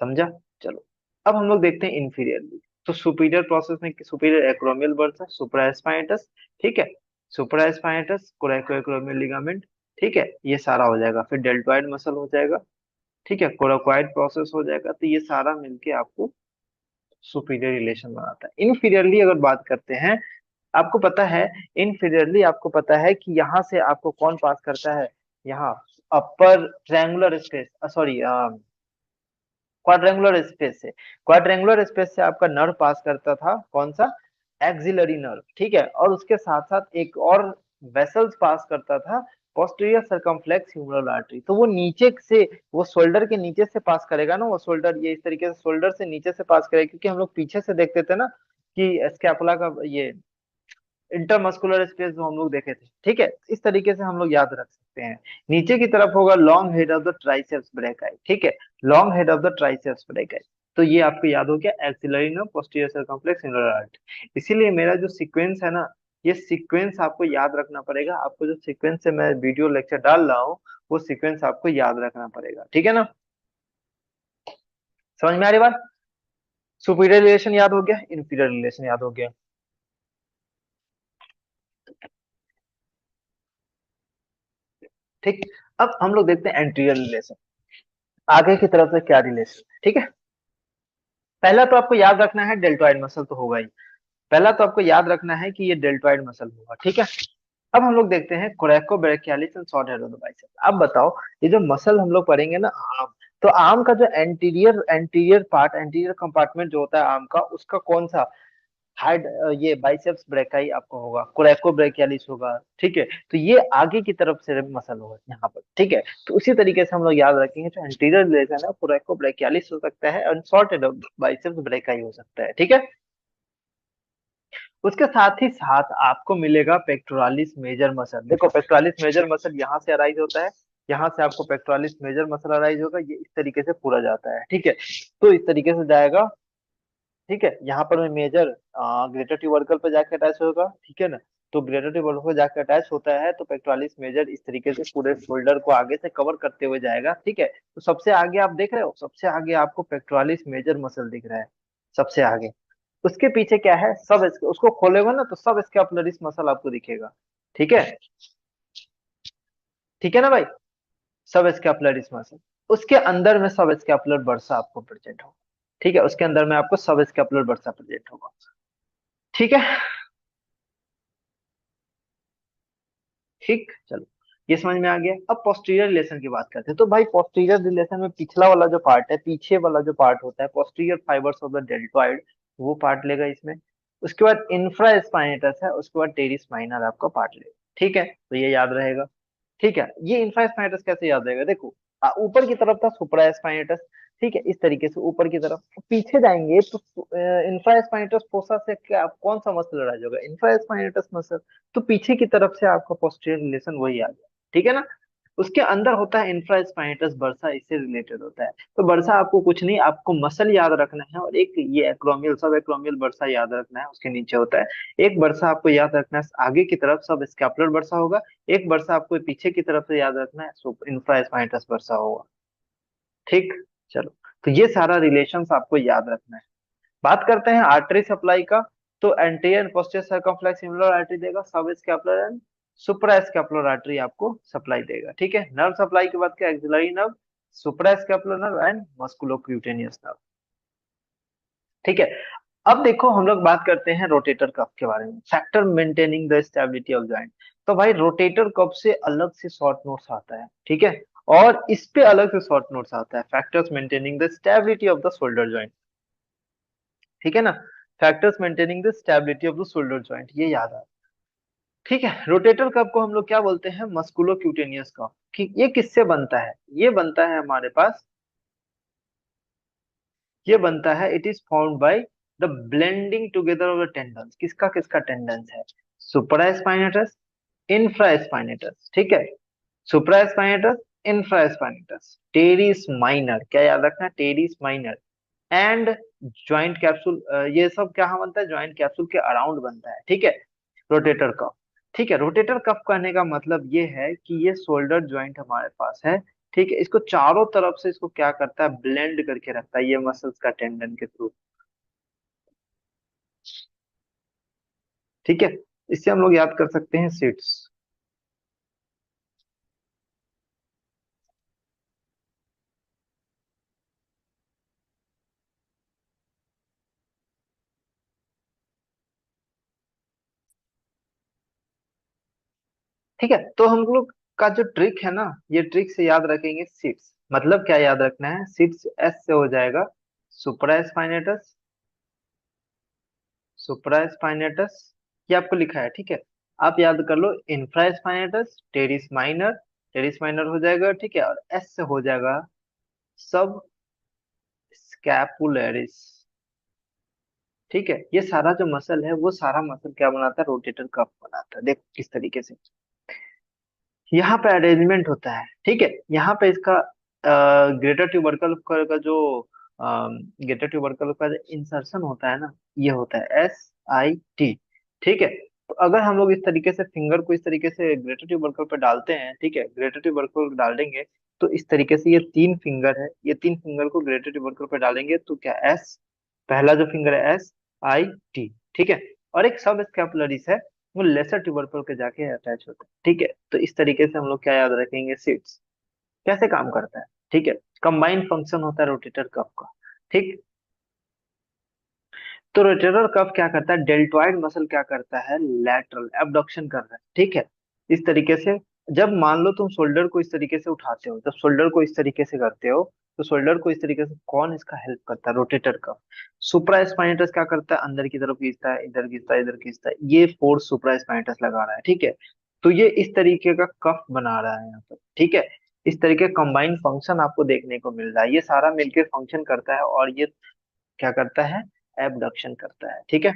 समझा। चलो अब हम लोग देखते हैं इंफीरियरली। तो सुपीरियर प्रोसेस में सुपीरियर एक्रोमियल बर्सा, सुप्रास्पाइनटस, ठीक है, सुप्रास्पाइनटस, कोरेकोएक्रोमियल लिगामेंट, ठीक है, ये सारा हो जाएगा। फिर डेल्टॉइड मसल हो जाएगा, ठीक है, कोराकोइड प्रोसेस हो जाएगा। तो ये सारा मिलके आपको सुपीरियर रिलेशन बनाता है। इनफीरियरली अगर बात करते हैं, आपको पता है, इनफीरियरली आपको पता है कि यहाँ से आपको कौन पास करता है, यहाँ upper triangular space, sorry quadrangular space से, क्वाड्रेंगुलर स्पेस से आपका नर्व पास करता था, कौन सा, एक्सिलरी नर्व, ठीक है। और उसके साथ साथ एक और वेसल्स पास करता था, पोस्टीरियर सर्कमफ्लेक्स ह्यूमरल आर्टरी। तो वो नीचे से, वो शोल्डर के नीचे से पास करेगा ना, वो शोल्डर ये इस तरीके से शोल्डर से नीचे से पास करेगा, क्योंकि हम लोग पीछे से देखते थे ना कि स्कैपुला का ये इंटरमस्कुलर स्पेस जो हम लोग देखे थे, ठीक है, इस तरीके से हम लोग याद रख सकते हैं। नीचे की तरफ होगा long head of the triceps brachii, ठीक है, long head of the triceps brachii. तो ये आपको याद हो गया, axillary nerve, posterior circumflex humeral artery. इसीलिए मेरा जो सीक्वेंस है ना, ये सीक्वेंस आपको याद रखना पड़ेगा। आपको जो सीक्वेंस से मैं वीडियो लेक्चर डाल रहा हूँ, वो सीक्वेंस आपको याद रखना पड़ेगा, ठीक है ना। समझ में आ रही बात। सुपीरियर रिलेशन याद हो गया, इंफीरियर रिलेशन याद हो गया, ठीक। अब हम लोग देखते हैं एंटीरियर रिलेशन, आगे की तरफ से क्या रिलेशन है, ठीक है। पहला तो आपको याद रखना है डेल्टॉइड मसल तो होगा ही, पहला तो आपको याद रखना है कि ये डेल्टॉइड मसल होगा, ठीक है। अब हम लोग देखते हैं कोरेको brachialis and short head of the bicep. अब बताओ, ये जो मसल हम लोग पढ़ेंगे ना, आर्म, तो आर्म का जो anterior anterior part, anterior compartment जो होता है आर्म का, उसका कौन सा, हाइड, ये बाइसेप्स ब्रेकाई आपको होगा, कोरेको ब्रेकियालिस होगा, ठीक है। तो ये आगे की तरफ से मसल होगा यहाँ पर, ठीक है। तो उसी तरीके से हम लोग याद रखेंगे, जो एंटीरियर रिलेशन है कोरेको ब्रेकियालिस हो सकता है और short head of biceps brachii हो सकता है, ठीक है। उसके साथ ही साथ आपको मिलेगा पेक्टोरालिस मेजर मसल। देखो पेक्टोरालिस मेजर मसल यहाँ से अराइज होता है, यहाँ से आपको पेक्टोरालिस मेजर मसल अराइज होगा, ये इस तरीके से पूरा जाता है, ठीक है। तो इस तरीके से जाएगा, ठीक है। यहाँ पर मेजर ग्रेटर ट्यूबरकल पे जाके अटैच होगा, ठीक है ना। तो ग्रेटर ट्यूबरकल पे जाके अटैच होता है, तो पेक्टोरालिस मेजर इस तरीके से पूरे शोल्डर को आगे से कवर करते हुए जाएगा, ठीक है। तो सबसे आगे आप देख रहे हो, सबसे आगे आपको पेक्टोरालिस मेजर मसल दिख रहा है, सबसे आगे। उसके पीछे क्या है, उसको खोलेगा ना तो सब स्कैपुलरिस मसल आपको दिखेगा, ठीक है, ठीक है ना भाई, सब स्कैपुलरिस मसल। उसके अंदर में सब स्कैपुलर बर्सा आपको प्रेजेंट होगा, ठीक है, उसके अंदर में आपको सब स्कैपुलर बर्सा प्रेजेंट होगा, ठीक है, ठीक। चलो ये समझ में आ गया। अब पोस्टीरियर रिलेशन की बात करते हैं। तो भाई पोस्टीरियर रिलेशन में पिछला वाला जो पार्ट है, पीछे वाला जो पार्ट होता है, posterior fibres of the deltoid, वो पार्ट लेगा इसमें। उसके बाद इंफ्रा स्पाइनेटस है, उसके बाद टेरिस माइनर आपका पार्ट लेगा, ठीक है। तो ये याद रहेगा, ठीक है। ये इंफ्रा स्पाइनेटस कैसे याद रहेगा, देखो ऊपर की तरफ था सुप्रा स्पाइनेटस, ठीक है, इस तरीके से ऊपर की तरफ। पीछे जाएंगे तो इंफ्रा स्पाइनेटस फोसा से क्या कौन सा मसल अटैच होगा, इंफ्रा स्पाइनेटस मसल। तो पीछे की तरफ से आपका पोस्टीरियर रिलेशन वही आ गया, ठीक है ना। उसके अंदर होता है इंफ्रा स्पाइनेटस बर्सा, इससे रिलेटेड होता है। तो बर्सा आपको कुछ नहीं, आपको मसल याद रखना है, और एक ये एक्रोमियल, सब एक्रोमियल बर्सा याद रखना है, उसके नीचे होता है एक बर्सा आपको याद रखना है, आगे की तरफ सब स्कैपुलर बर्सा होगा। एक बर्सा आपको पीछे की तरफ से याद रखना है, सो इंफ्रा स्पाइनेटस बर्सा होगा, ठीक। चलो तो ये सारा रिलेशंस आपको याद रखना है। बात करते हैं आर्टरी सप्लाई का। तो anterior posterior circumflex humeral artery देगा, subscapular and suprascapular artery आपको सप्लाई देगा, ठीक है। नर्व सप्लाई की बात करें, axillary nerve, suprascapular nerve and musculocutaneous nerve, ठीक है। अब देखो हम लोग बात करते हैं रोटेटर कफ के बारे में, factor maintaining the stability of joint. तो भाई रोटेटर कफ से अलग से शॉर्ट नोट्स आता है, ठीक है, और इस पे अलग से शॉर्ट नोट्स आता है, factors maintaining the stability of the shoulder joint, ठीक है ना। Factors maintaining the stability of the shoulder joint, ये याद आ, ठीक है। रोटेटर कफ को हम लोग क्या बोलते हैं, मस्कुलोक्यूटेनियस कफ। कि ये किससे बनता है, ये बनता है हमारे पास, ये बनता है, it is found by the blending together of the tendons. किसका किसका टेंडेंस है, सुप्रा स्पाइनेटस, इंफ्रा स्पाइनेटस, ठीक है, सुप्रा स्पाइनेटस, इंफ्रास्पाइनेटस, टेरिस माइनर, क्या याद रखना, teres minor and joint capsule, ये सब क्या बनता है, ज्वाइंट कैप्सूल के अराउंड बनता है, ठीक है। रोटेटर कफ, ठीक है, रोटेटर कफ कहने का मतलब ये है कि ये शोल्डर ज्वाइंट हमारे पास है, ठीक है, इसको चारों तरफ से इसको क्या करता है, ब्लेंड करके रखता है ये मसल्स का टेंडन के थ्रू, ठीक है। इससे हम लोग याद कर सकते हैं सीट्स। ठीक है, तो हम लोग का जो ट्रिक है ना, ये ट्रिक से याद रखेंगे सीट्स, मतलब क्या याद रखना है, सीट्स एस से हो जाएगा सुप्रास्पाइनेटस, सुप्रास्पाइनेटस, ये आपको लिखा है, ठीक है। आप याद कर लो इंफ्रास्पाइनेटस, टेरिस माइनर हो जाएगा, ठीक है, और एस से हो जाएगा सब स्कैपुलरिस, ठीक है। ये सारा जो मसल है वो सारा मसल क्या बनाता है, रोटेटर कफ बनाता है, देखो किस तरीके से यहाँ पे अरेंजमेंट होता है, ठीक है। यहाँ पे इसका ग्रेटर ट्यूबरकल का जो ग्रेटर ट्यूबरकल का जो इंसर्शन होता है ना, ये होता है SIT, ठीक है। तो अगर हम लोग इस तरीके से फिंगर को इस तरीके से ग्रेटर ट्यूबरकल पे डालते हैं, ठीक है, ग्रेटर ट्यूबरकल डाल देंगे, तो इस तरीके से ये तीन फिंगर है, ये तीन फिंगर को ग्रेटर ट्यूबरकल पे डालेंगे तो क्या एस, पहला जो फिंगर है SIT, ठीक है, और एक सब स्कैपुलरिस है, वो लेसर ट्यूबरकल के जाके अटैच होता है, ठीक है। तो इस तरीके से हम लोग क्या याद रखेंगे, सीट्स कैसे काम करता है, ठीक है, कंबाइंड फंक्शन होता है रोटेटर कफ का, ठीक। तो रोटेटर कफ क्या करता है, डेल्टॉइड मसल क्या करता है, लैटरल एबडक्शन कर रहा है, ठीक है। इस तरीके से जब मान लो तुम शोल्डर को इस तरीके से उठाते हो, जब शोल्डर को इस तरीके से करते हो, तो शोल्डर को इस तरीके से कौन इसका हेल्प करता है, रोटेटर कफ। सुप्रा स्पाइनेटस क्या करता है, अंदर की तरफ खींचता है, इधर खींचता है, इधर खींचता है, ये फोर्स सुप्रा स्पाइनेटस लगा रहा है, ठीक है। तो ये इस तरीके का कफ बना रहा है यहाँ पर, ठीक है। इस तरीके कंबाइंड फंक्शन आपको देखने को मिल रहा है, ये सारा मिलकर फंक्शन करता है और ये क्या करता है, एबडक्शन करता है, ठीक है।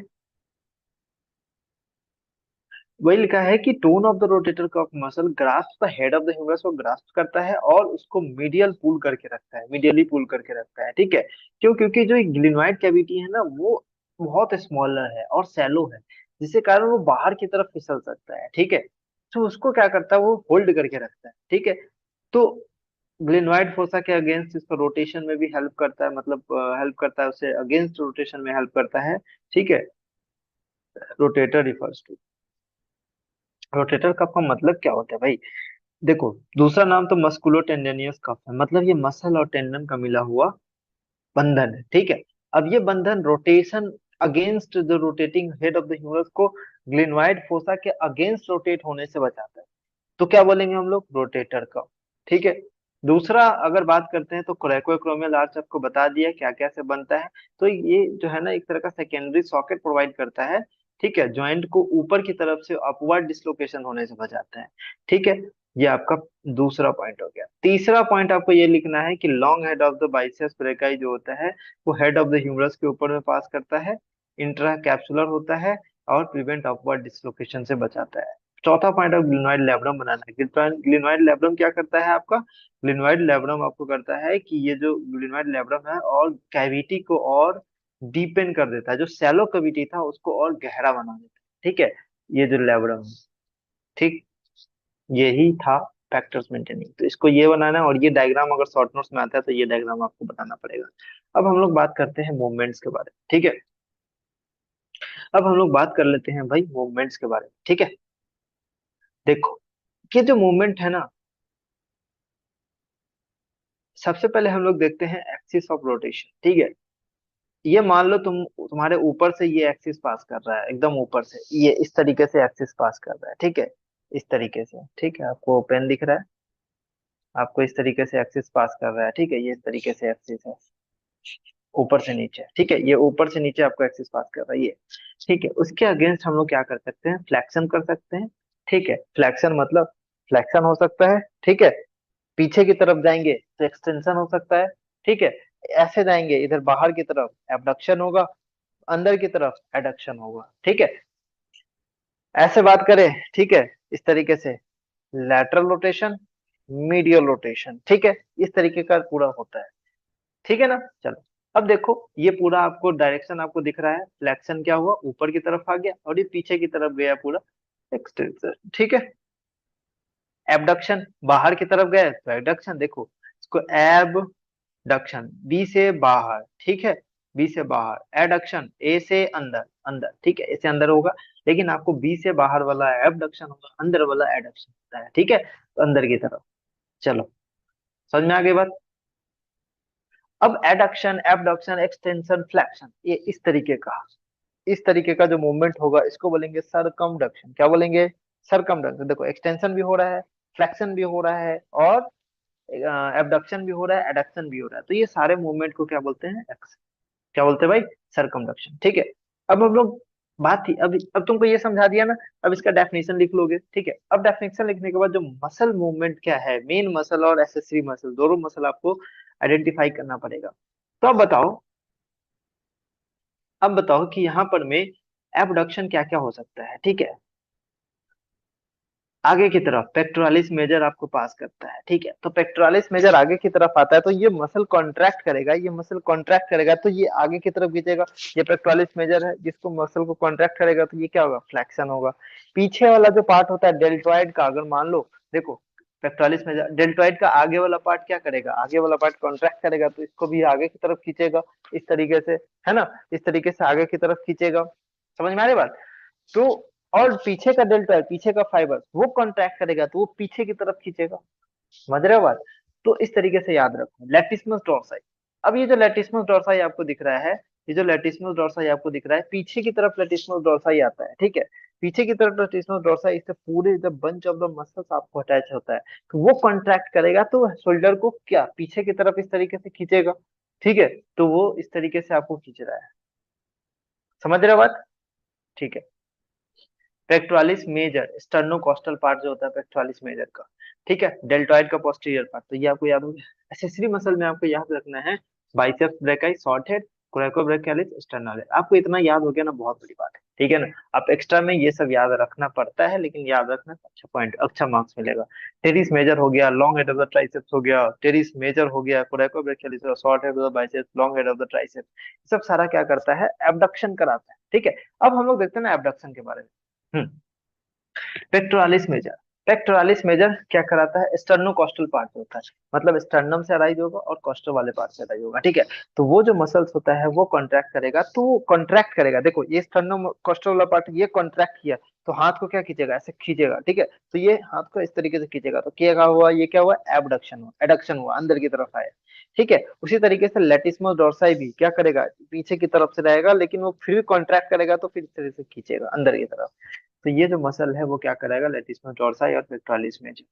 वही लिखा है कि tone of the rotator cuff muscle grasp the head of the humerus को ग्रास्प करता है और उसको मीडियल पुल करके रखता है, मीडियली पुल करके रखता है, ठीक है। क्यों, क्योंकि जो ग्लिनोइड कैविटी है ना वो बहुत स्मॉलर है और सैलो है, जिसके कारण वो बाहर की तरफ फिसल सकता है, ठीक है। तो उसको क्या करता है, वो होल्ड करके रखता है, ठीक है। तो ग्लिनोइड फोसा के अगेंस्ट इसको रोटेशन में भी हेल्प करता है, मतलब हेल्प करता है, उसे अगेंस्ट रोटेशन में हेल्प करता है, ठीक है। Rotator refers to, rotator cuff का मतलब क्या होता है भाई, देखो दूसरा नाम तो मस्कुलो टेंडेनियस कफ है, मतलब ये मसल और टेंडन का मिला हुआ बंधन है, ठीक है। अब ये बंधन rotation against the rotating head of the humerus को ग्लिनोइड फोसा के अगेंस्ट रोटेट होने से बचाता है, तो क्या बोलेंगे हम लोग, रोटेटर कफ, ठीक है। दूसरा अगर बात करते हैं तो कोरेकोक्रोमियल आर्च आपको बता दिया क्या क्या से बनता है, तो ये जो है ना एक तरह का सेकेंडरी सॉकेट प्रोवाइड करता है, ठीक है, जॉइंट को ऊपर की तरफ से अपवर्ड डिसलोकेशन होने से बचाता है, ठीक है। ये आपका दूसरा पॉइंट हो गया। तीसरा पॉइंट आपको ये लिखना है कि long head of the biceps brachii जो होता है वो हेड ऑफ द ह्यूमरस के ऊपर में पास करता है, इंट्रा कैप्सुलर होता है और प्रिवेंट अपवर्ड डिसलोकेशन से बचाता है। चौथा पॉइंट ऑफ ग्लिनोइड लेब्रम बनाना है, ग्लिनोइड लेब्रम क्या करता है आपका, ग्लिनोइड लेब्रम आपको करता है कि ये जो ग्लिनोइड लेब्रम है और कैविटी को और डीपेन कर देता है, जो सैलो कैविटी था उसको और गहरा बना देता है, ठीक है, ये जो लेब्रम है, ठीक। यही था फैक्टर्स मेंटेनिंग, तो इसको ये बनाना है और ये डायग्राम अगर शॉर्ट नोट्स में आता है तो ये डायग्राम आपको बताना पड़ेगा। अब हम लोग बात करते हैं मूवमेंट्स के बारे में, ठीक है। अब हम लोग बात कर लेते हैं भाई मूवमेंट्स के बारे में, ठीक है। देखो ये जो मूवमेंट है ना, सबसे पहले हम लोग देखते हैं एक्सिस ऑफ रोटेशन, ठीक है। ये मान लो तुम्हारे ऊपर से ये एक्सिस पास कर रहा है, एकदम ऊपर से ये इस तरीके से एक्सिस पास कर रहा है, ठीक है, इस तरीके से, ठीक है, आपको पेन दिख रहा है, आपको इस तरीके से एक्सिस पास कर रहा है, ठीक है, ये इस तरीके से एक्सिस है, ऊपर से नीचे, ठीक है, ये ऊपर से नीचे आपको एक्सिस पास कर रहा है ये, ठीक है। उसके अगेंस्ट हम लोग क्या कर सकते हैं, फ्लेक्शन कर सकते हैं, ठीक है। फ्लेक्शन मतलब फ्लेक्शन हो सकता है, ठीक है, पीछे की तरफ जाएंगे तो एक्सटेंशन हो सकता है, ठीक है, ऐसे जाएंगे इधर बाहर की तरफ एबडक्शन होगा, अंदर की तरफ एडक्शन होगा, ठीक है। ऐसे बात करें, ठीक है, इस तरीके से लैटरल रोटेशन, मीडियल रोटेशन, ठीक है, इस तरीके का पूरा होता है, ठीक है ना। चलो अब देखो, ये पूरा आपको डायरेक्शन आपको दिख रहा है, फ्लेक्शन क्या हुआ, ऊपर की तरफ आ गया, और ये पीछे की तरफ गया पूरा एक्सटेंशन, ठीक है। एबडक्शन बाहर की तरफ गया तो एडक्शन, देखो इसको एबडक्शन, बी से बाहर, ठीक है, बी से बाहर, एडक्शन ए से अंदर, अंदर, ठीक है, ए से अंदर होगा, लेकिन आपको बी से बाहर वाला एबडक्शन होगा, अंदर वाला एडक्शन होता है, ठीक है, तो अंदर की तरफ। चलो समझ में आ गई बात। अब एडक्शन, एबडक्शन, एक्सटेंशन, फ्लेक्शन, ये इस तरीके का जो मूवमेंट होगा इसको बोलेंगे सरकमडक्शन। क्या बोलेंगे? सरकमडक्शन। देखो एक्सटेंशन भी हो रहा है, फ्लेक्शन भी हो रहा है, और एबडक्शन भी हो रहा है, एडक्शन भी हो रहा है, तो ये सारे मूवमेंट को क्या बोलते हैं? क्या बोलते हैं भाई? सरकमडक्शन, ठीक है। अब हम लोग बात थी, अब तुमको ये समझा दिया ना, अब इसका डेफिनेशन लिख लोगे, ठीक है। अब डेफिनेशन लिखने के बाद जो मसल मूवमेंट क्या है, मेन मसल और एसेसरी मसल, दोनों मसल आपको आइडेंटिफाई करना पड़ेगा। तो अब बताओ कि यहाँ पर में एबडक्शन क्या क्या हो सकता है, ठीक है। आगे की तरफ पेक्टोरालिस मेजर आपको पास करता है, ठीक है, तो पेक्टोरालिस मेजर आगे की तरफ आता है, तो ये मसल कॉन्ट्रैक्ट करेगा, ये मसल कॉन्ट्रैक्ट करेगा तो ये आगे की तरफ खींचेगा। ये पेक्टोरालिस मेजर है, जिसको मसल को कॉन्ट्रैक्ट करेगा तो ये क्या होगा? फ्लेक्शन होगा। पीछे वाला जो पार्ट होता है डेल्टॉइड का, अगर मान लो, देखो पेक्टोरालिस मेजर डेल्टॉइड का आगे वाला पार्ट क्या करेगा? आगे वाला पार्ट कॉन्ट्रैक्ट करेगा, तो इसको भी आगे की तरफ खींचेगा, इस तरीके से, है ना, इस तरीके से आगे की तरफ खींचेगा। समझ में आ रही बात? तो और पीछे का डेल्टा, पीछे का फाइबर वो कॉन्ट्रैक्ट करेगा तो वो पीछे की तरफ खींचेगा। समझ रहे हो बात? तो इस तरीके से याद रखो लैटिस्मस डोर्साई। अब ये जो लैटिस्मस डोर्साई आपको दिख रहा है, ये जो लैटिस्मस डोर्साई आपको दिख रहा है, पीछे की तरफ लैटिस्मस डोर्साई आता है, ठीक है। पीछे की तरफ लैटिस्मस डोर्साई, इससे पूरे the bunch of the muscles आपको अटैच होता है, तो वो कॉन्ट्रैक्ट करेगा तो शोल्डर को क्या पीछे की तरफ इस तरीके से खींचेगा, ठीक है। तो वो इस तरीके से आपको खींच रहा है। समझ रहे हो बात? ठीक है। पेक्टोरालिस मेजर, स्टर्नोकॉस्टल पार्ट जो होता है पेक्टोरालिस मेजर का, ठीक है, डेल्टॉइड का पोस्टीरियर पार्ट, तो ये आपको याद हो गया। एक्सेसरी मसल में आपको याद रखना है biceps brachii, short head, coracobrachialis, sternal head. आपको इतना याद हो गया ना, बहुत बड़ी बात है, ठीक है ना। आप एक्स्ट्रा में ये सब याद रखना पड़ता है, लेकिन याद रखना, अच्छा पॉइंट, अच्छा मार्क्स मिलेगा। टेरिस मेजर हो गया, long head of the triceps हो गया, टेरिस मेजर हो गया, coracobrachialis, short head of the biceps, long head of the triceps, सब सारा क्या करता है? एबडक्शन कराता है, ठीक है। अब हम लोग देखते हैं ना एबडक्शन के बारे में। पेक्टोरालिस मेजर, पेक्टोरालिस मेजर क्या कराता है? स्टर्नोकॉस्टल पार्ट होता है, मतलब स्टर्नम से अराइज होगा और कॉस्टल वाले पार्ट से अराइज होगा, ठीक है। तो वो जो मसल्स होता है वो कॉन्ट्रैक्ट करेगा, तो वो कॉन्ट्रैक्ट करेगा, देखो ये स्टर्नम कॉस्टल वाला पार्ट ये कॉन्ट्रैक्ट किया, तो हाथ को क्या खींचेगा? ऐसे खींचेगा, ठीक है। तो ये हाथ को इस तरीके से खींचेगा, तो क्या हुआ? ये क्या हुआ? एबडक्शन हुआ, एडक्शन हुआ, अंदर की तरफ आया, ठीक है। उसी तरीके से लेटिस्मस डोर्साई भी क्या करेगा? पीछे की तरफ से रहेगा, लेकिन वो फिर भी कॉन्ट्रैक्ट करेगा, तो फिर इस तरह से खींचेगा अंदर की तरफ। तो ये जो मसल है वो क्या करेगा? लेटिस्मस डोर्साई और पेक्टोरालिस मेजर,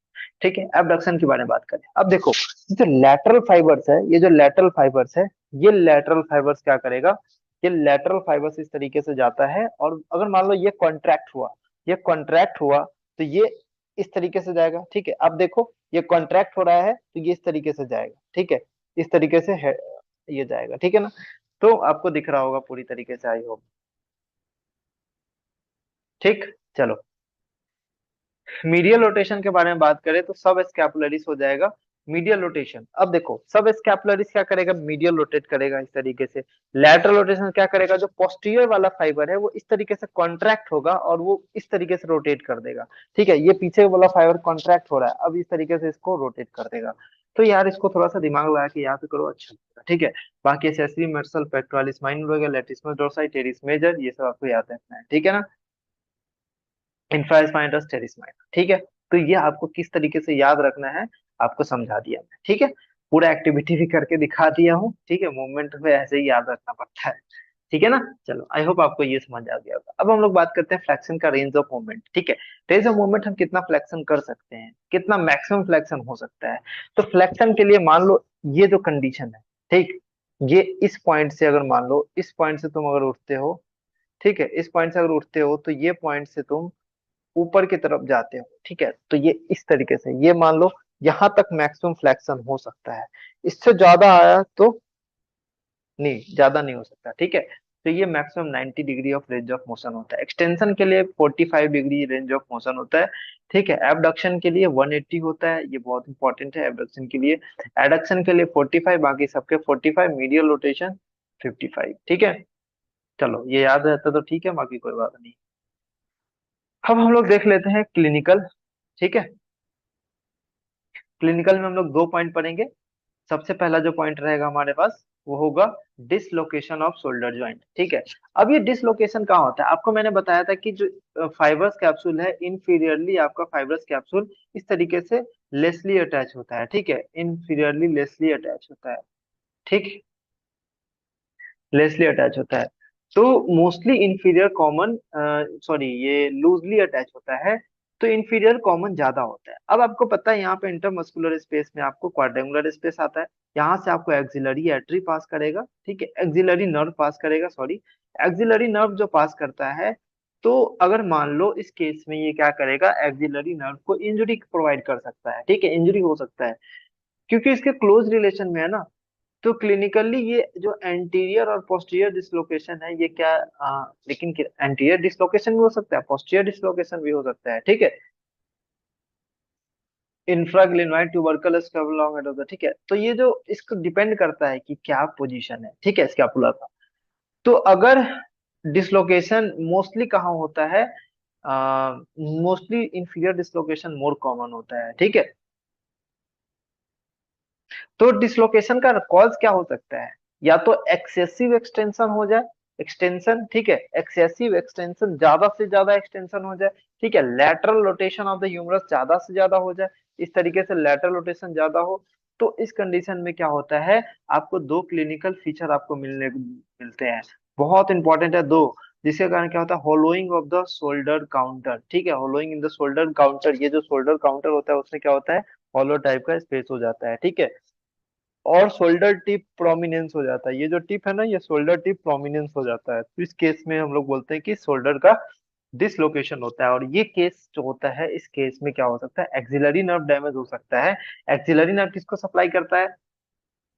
ठीक है। एबडक्शन के बारे में बात करें, अब देखो ये जो लैटरल फाइबर्स है, ये जो लैटरल फाइबर्स है, ये लैटरल फाइबर्स क्या करेगा? ये लैटरल फाइबर्स इस तरीके से जाता है, और अगर मान लो ये कॉन्ट्रैक्ट हुआ, ये कॉन्ट्रैक्ट हुआ, तो ये इस तरीके से जाएगा, ठीक है। अब देखो ये कॉन्ट्रैक्ट हो रहा है तो ये इस तरीके से जाएगा, ठीक है, इस तरीके से है, ये जाएगा, ठीक है ना। तो आपको दिख रहा होगा पूरी तरीके से, आई होप, ठीक। चलो मीडियल रोटेशन के बारे में बात करें तो सब स्कैपुलरिस हो जाएगा मीडियल रोटेशन। अब देखो सब स्कैपुलरिस क्या करेगा? मीडियल रोटेट करेगा इस तरीके से। लैटरल रोटेशन क्या करेगा? जो पोस्टीरियर वाला फाइबर है वो इस तरीके से कॉन्ट्रैक्ट होगा और वो इस तरीके से रोटेट कर देगा, ठीक है। ये पीछे वाला फाइबर कॉन्ट्रैक्ट हो रहा है, अब इस तरीके से इसको रोटेट कर देगा। तो यार इसको थोड़ा सा दिमाग लगा के याद करो, अच्छा लगेगा, ठीक है। बाकी एसेसरी मसल पेक्टोरालिस माइनर हो गया, लेटिस्मस डोर्साई, टेरिस मेजर, ये सब आपको याद रखना है, ठीक है ना। इंफ्रास्पाइनस टेरिस माइनर, ठीक है। तो ये आपको किस तरीके से याद रखना है आपको समझा दिया मैं, ठीक है। पूरा एक्टिविटी भी करके दिखा दिया हूँ, ठीक है। मूवमेंट में ऐसे ही याद रखना पड़ता है, ठीक है ना। चलो आई होप आपको ये समझ आ गया होगा। अब हम लोग बात करते हैं फ्लेक्शन का रेंज ऑफ मूवमेंट, ठीक है। रेंज ऑफ मूवमेंट हम कितना फ्लेक्शन कर सकते हैं, कितना मैक्सिमम फ्लेक्शन हो सकता है। तो फ्लेक्शन के लिए मान लो ये जो कंडीशन है, ठीक, ये इस पॉइंट से अगर मान लो इस पॉइंट से तुम अगर उठते हो, ठीक है, इस पॉइंट से अगर उठते हो तो ये पॉइंट से तुम ऊपर की तरफ जाते हो, ठीक है। तो ये इस तरीके से, ये मान लो यहां तक मैक्सिमम फ्लेक्शन हो सकता है, इससे ज्यादा आया तो नहीं, ज्यादा नहीं हो सकता, ठीक है। तो ये maximum 90 degree of range of motion होता है। एक्सटेंशन के लिए 45 डिग्री रेंज ऑफ मोशन होता है। ठीक है, एबडक्शन के लिए 180 होता है, ये बहुत इंपॉर्टेंट है एबडक्शन के लिए। एडक्शन के लिए 45, बाकी सबके 45, मीडियल रोटेशन 55। ठीक है, चलो ये याद रहता तो ठीक है, बाकी कोई बात नहीं। अब हम लोग देख लेते हैं क्लिनिकल। ठीक है, क्लिनिकल में हम लोग दो पॉइंट पढ़ेंगे। सबसे पहला जो पॉइंट रहेगा हमारे पास वो होगा डिसलोकेशन ऑफ शोल्डर ज्वाइंट। ठीक है, अब ये डिसलोकेशन कहाँ होता है, आपको मैंने बताया था कि जो फाइबर्स कैप्सूल है इनफीरियरली, आपका फाइबर्स कैप्सूल इस तरीके से लेसली अटैच होता है। ठीक है, इनफीरियरली लेसली अटैच होता है। ठीक, लेसली अटैच होता है। तो मोस्टली इंफीरियर कॉमन, सॉरी, ये लूजली अटैच होता है। तो इंफीरियर कॉमन ज्यादा होता है। अब आपको पता है यहाँ पे इंटरमस्कुलर स्पेस में आपको क्वाड्रेंगुलर स्पेस आता है। यहाँ से आपको एक्सिलरी आर्टरी पास करेगा। ठीक है, एक्सिलरी नर्व पास करेगा, सॉरी, एक्सिलरी नर्व जो पास करता है, तो अगर मान लो इस केस में ये क्या करेगा, एक्सिलरी नर्व को इंजरी प्रोवाइड कर सकता है। ठीक है, इंजरी हो सकता है क्योंकि इसके क्लोज रिलेशन में है ना। तो क्लिनिकली ये जो एंटीरियर और पोस्टीरियर डिसलोकेशन है ये क्या, लेकिन एंटीरियर डिसलोकेशन भी हो सकता है, पोस्टीरियर डिसलोकेशन भी हो सकता है। ठीक है, इंफ्राग्लिनोइड ट्यूबरकल स्कैपुलर, ठीक है। तो ये जो इसको डिपेंड करता है कि क्या पोजीशन है, ठीक है, स्कैपुला का। तो अगर डिसलोकेशन मोस्टली कहाँ होता है, mostly inferior dislocation more common होता है। ठीक है, तो डिसलोकेशन का कॉज क्या हो सकता है, या तो एक्सेसिव एक्सटेंशन हो जाए, एक्सटेंशन, ठीक है, एक्सेसिव एक्सटेंशन, ज्यादा से ज्यादा एक्सटेंशन हो जाए। ठीक है, lateral rotation of the humerus ज्यादा से ज्यादा हो जाए, इस तरीके से लैटरल रोटेशन ज्यादा हो। तो इस कंडीशन में क्या होता है, आपको दो क्लिनिकल फीचर आपको मिलते हैं, बहुत इंपॉर्टेंट है दो, जिसके कारण क्या होता है, hollowing of the shoulder counter. ठीक है, hollowing in the shoulder counter, ये जो शोल्डर काउंटर होता है उसमें क्या होता है, हॉलो टाइप का स्पेस हो जाता है। ठीक है, और शोल्डर टिप प्रोमिनेंस हो जाता है, ये जो टिप है ना, ये शोल्डर टिप प्रोमिनेंस हो जाता है। तो इस केस में हम लोग बोलते हैं कि शोल्डर का डिसलोकेशन होता है। और ये केस जो होता है, इस केस में क्या हो सकता है, एक्सिलरी नर्व डैमेज हो सकता है। एक्सिलरी नर्व किसको सप्लाई करता है,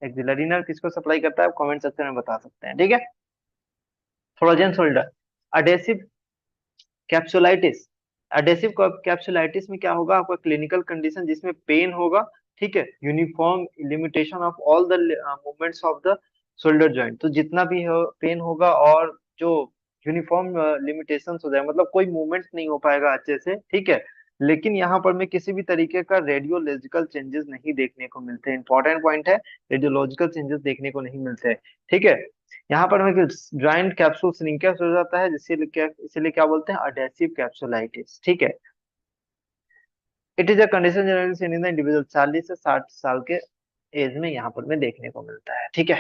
एक्सिलरी नर्व किसको सप्लाई करता है, आप कमेंट सेक्शन में बता सकते हैं। ठीक है, frozen shoulder, adhesive capsulitis, adhesive capsulitis में क्या होगा, आपका क्लिनिकल कंडीशन जिसमें पेन होगा। ठीक है, uniform limitation of all the movements of the shoulder joint, तो जितना भी हो पेन होगा, और जो यूनिफॉर्म लिमिटेशंस हो जाए, मतलब कोई मूवमेंट नहीं हो पाएगा अच्छे से। ठीक है, लेकिन यहाँ पर में किसी भी तरीके का रेडियोलॉजिकल चेंजेस नहीं देखने को मिलते हैं। इंपॉर्टेंट पॉइंट है, रेडियोलॉजिकल चेंजेस देखने को नहीं मिलते हैं। ठीक है, यहाँ पर में ज्वाइंट कैप्सूल श्रिंकेज हो जाता है, इसीलिए क्या बोलते हैं, अडेसिव कैप्सुलाइटिस। ठीक है, it is a condition generally seen in the individual, 40 से 60 साल के एज में यहाँ पर में देखने को मिलता है। ठीक है,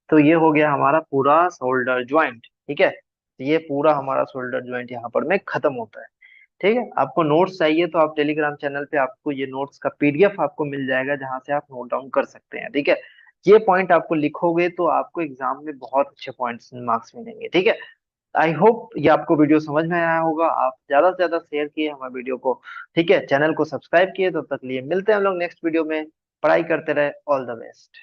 तो ये हो गया हमारा पूरा शोल्डर ज्वाइंट। ठीक है, तो ये पूरा हमारा शोल्डर ज्वाइंट यहाँ पर में खत्म होता है। ठीक है, आपको नोट्स चाहिए तो आप टेलीग्राम चैनल पे आपको ये नोट्स का पीडीएफ आपको मिल जाएगा, जहां से आप नोट डाउन कर सकते हैं। ठीक है, ये पॉइंट आपको लिखोगे तो आपको एग्जाम में बहुत अच्छे पॉइंट्स मार्क्स मिलेंगे। ठीक है, आई होप ये आपको वीडियो समझ में आया होगा। आप ज्यादा से ज्यादा शेयर किए हमारे वीडियो को। ठीक है, चैनल को सब्सक्राइब किए। तब तक लिए मिलते हैं हम लोग नेक्स्ट वीडियो में। पढ़ाई करते रहे, ऑल द बेस्ट।